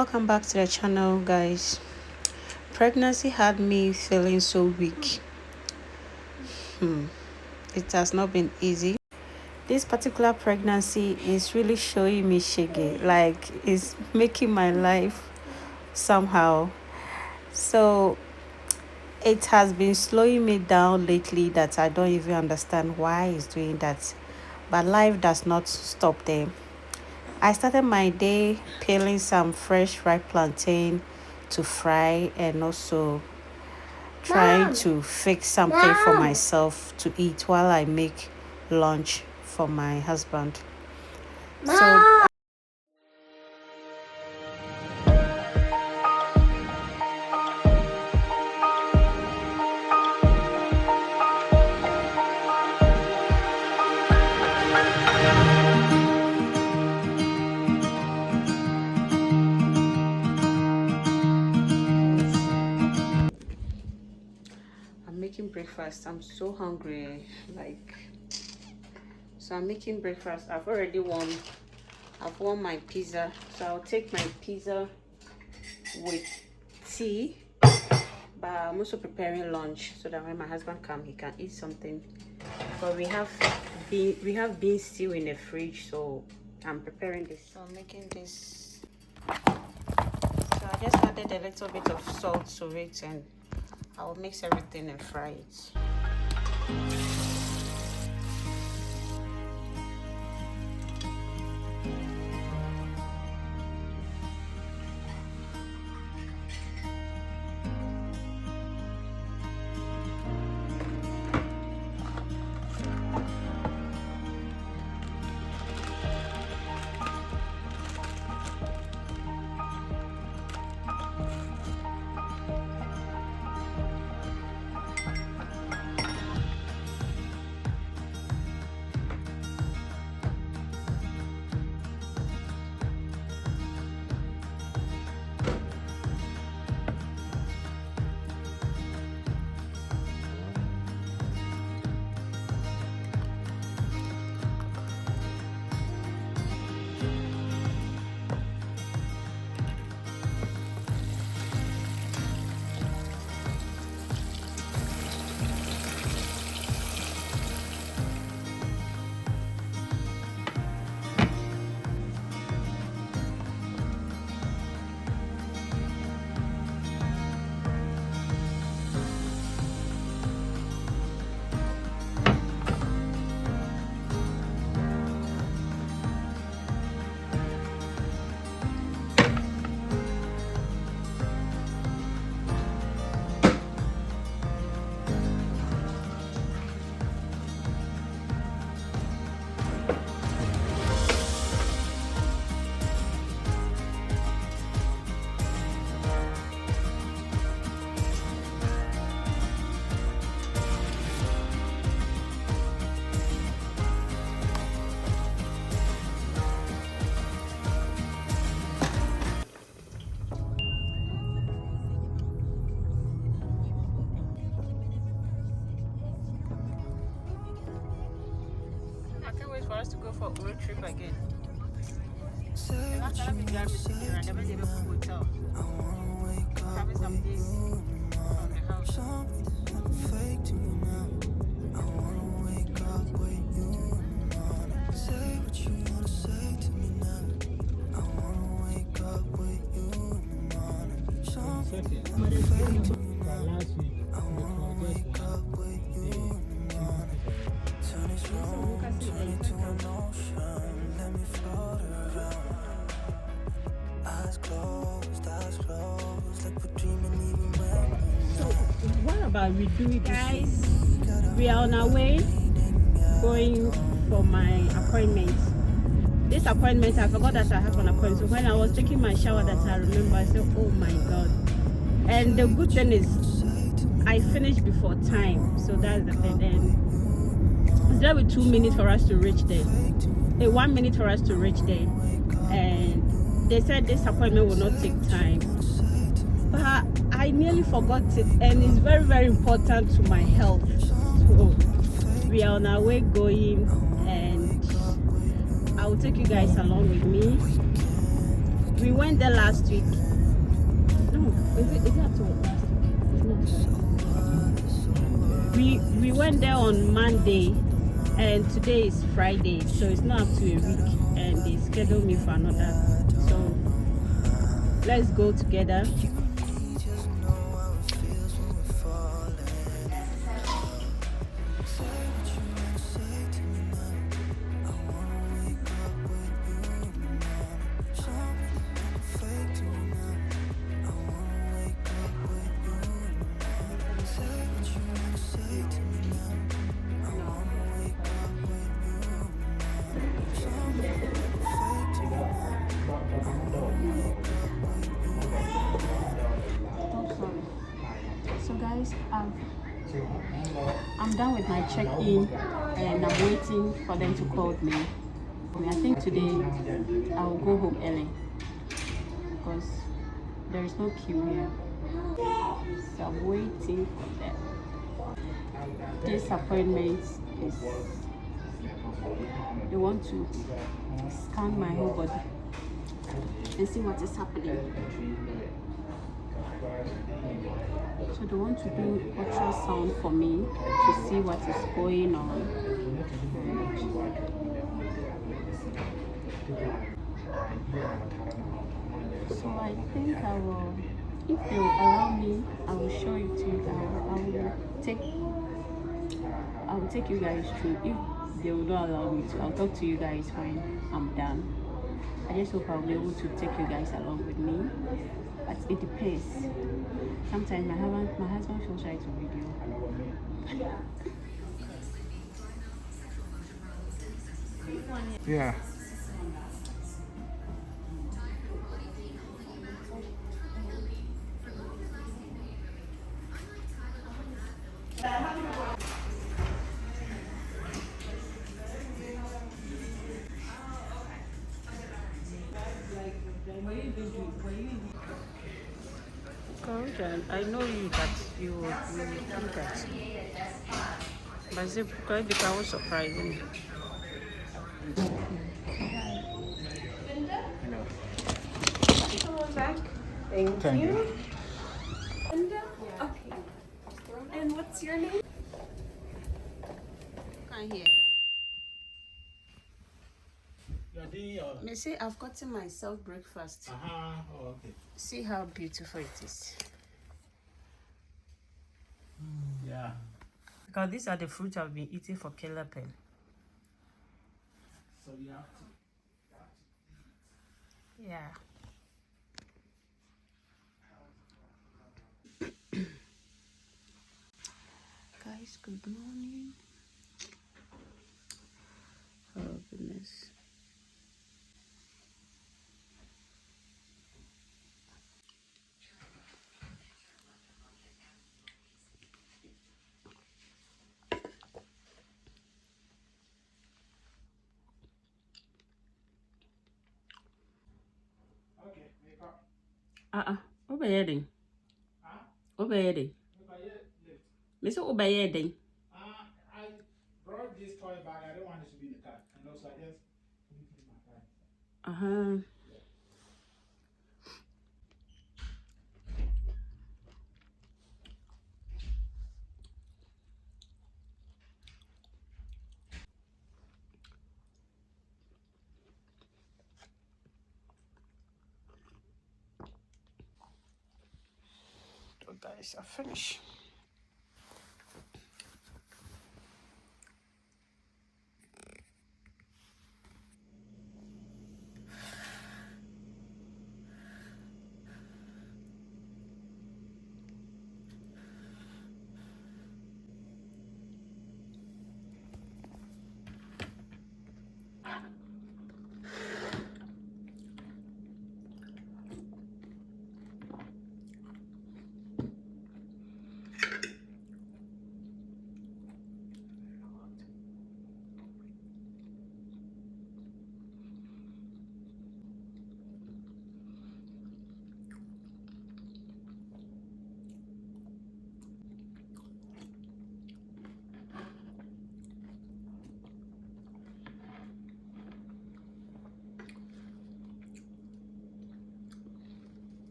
Welcome back to the channel, guys. Pregnancy had me feeling so weak. It has not been easy. This particular pregnancy is really showing me shege, like it's making my life somehow. So it has been slowing me down lately that I don't even understand why it's doing that. But life does not stop there. I started my day peeling some fresh ripe plantain to fry and also trying to fix something for myself to eat while I make lunch for my husband. So I'm making breakfast. I'm so hungry. So I'm making breakfast. I've won my pizza. So I'll take my pizza with tea. But I'm also preparing lunch so that when my husband comes, he can eat something. But we have bean stew in the fridge, so I'm preparing this. So I'm making this. So I just added a little bit of salt to it, and I will mix everything and fry it. I can't wait for us to go for a road trip again. Last time we drive with the I never did a hotel. Having some days from the house. What about we do it, guys? We are on our way going for my appointment. This appointment, I forgot that I have an appointment. So when I was taking my shower, that I remember, I said, "Oh my God!" And the good thing is, I finished before time, so that's the thing. And it's left with 2 minutes for us to reach there. 1 minute for us to reach there, and they said this appointment will not take time. But I nearly forgot it, and it's very, very important to my health. So we are on our way going, and I will take you guys along with me. We went there last week. No, is it at all? We went there on Monday, and today is Friday, so it's not up to a week, and they scheduled me for another. So let's go together. So guys, I'm done with my check-in and I'm waiting for them to call me. I think today I will go home early because there is no queue here. So I'm waiting for them. This appointment is they want to scan my whole body and see what is happening. So they want to do ultrasound for me to see what is going on. So I think I will, if they will allow me, I will show it to you guys. I will take you guys through. If they will not allow me to, I'll talk to you guys when I'm done. I just hope I'll be able to take you guys along with me. But it depends. Sometimes my husband feels shy to video. Yeah. I know you that you will do that. But it's because I was surprising. Hello. Come back. Thank you. Linda? Okay. And what's your name? Can't hear. Me say I've gotten myself breakfast. Oh, okay. See how beautiful it is. Yeah. Because these are the fruits I've been eating for Kelapen. So you have to. Yeah. Guys, good morning. Oh goodness. Okay, make up. Obeying. Obeying. Miss Obeying. I brought this toy bag. I don't want it to be in the car. And also, I just put it in my car. So guys, I finished.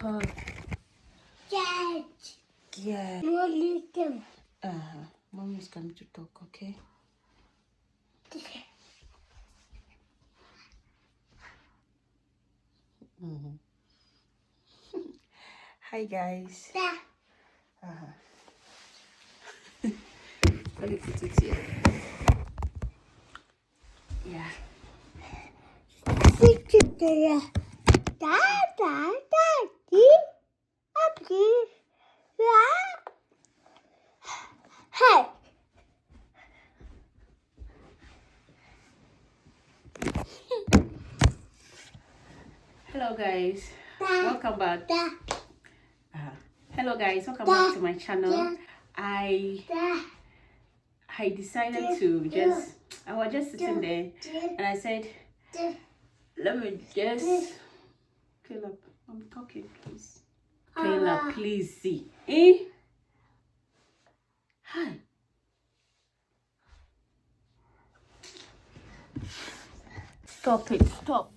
call? Dad. Yeah. Mommy, come. Mommy is coming to talk, okay? Mm-hmm. Hi, guys. Dad. Let me put it here. Yeah. Sit there. Dad, Daddy. Happy. Yeah. Hey. Hello, guys. Dad. Welcome back. Dad. Hello, guys. Welcome back to my channel. Dad. I Dad. decided to just. I was just sitting there, and I said, Dad. let me just. Caleb, I'm talking, please. Caleb, please see. Eh? Hi. Stop it. Stop.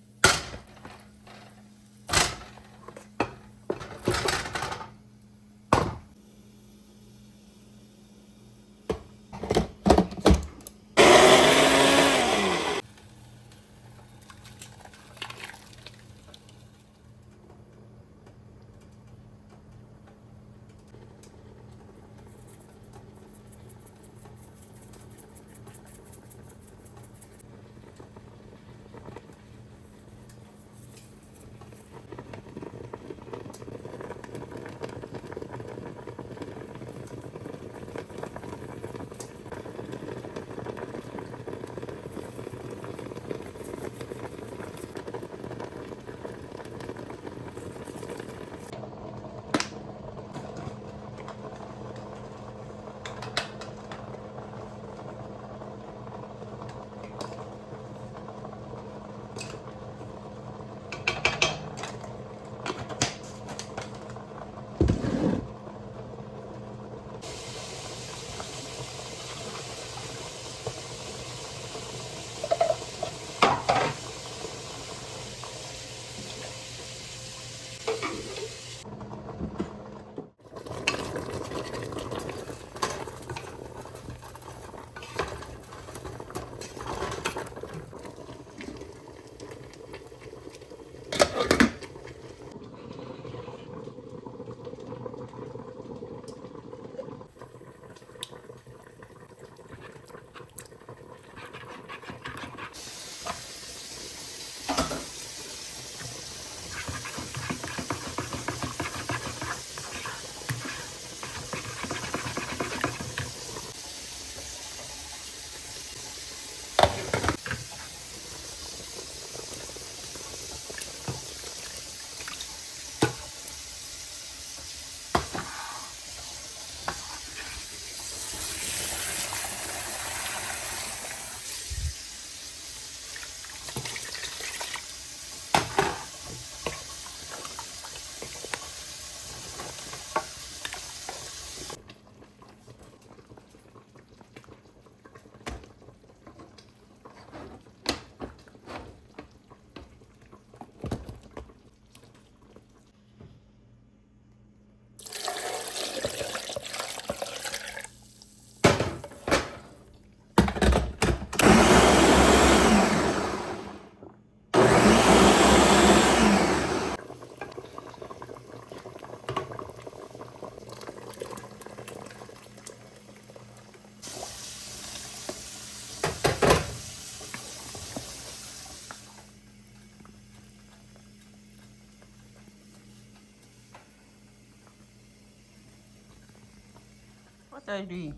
What are you doing?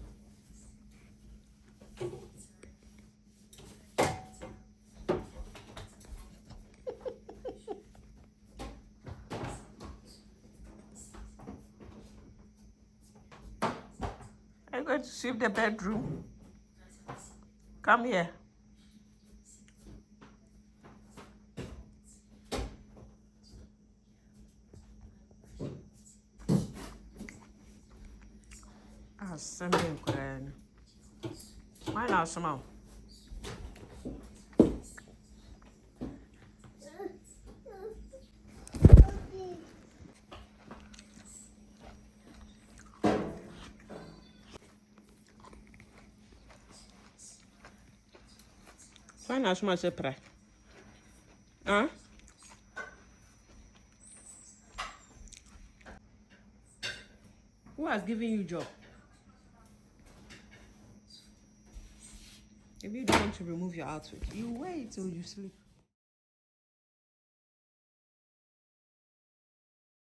Are you going to sweep the bedroom? Come here. Send me why not small? Why not so much pray? Huh? Who has given you job? If you don't want to remove your outfit, you wait till you sleep.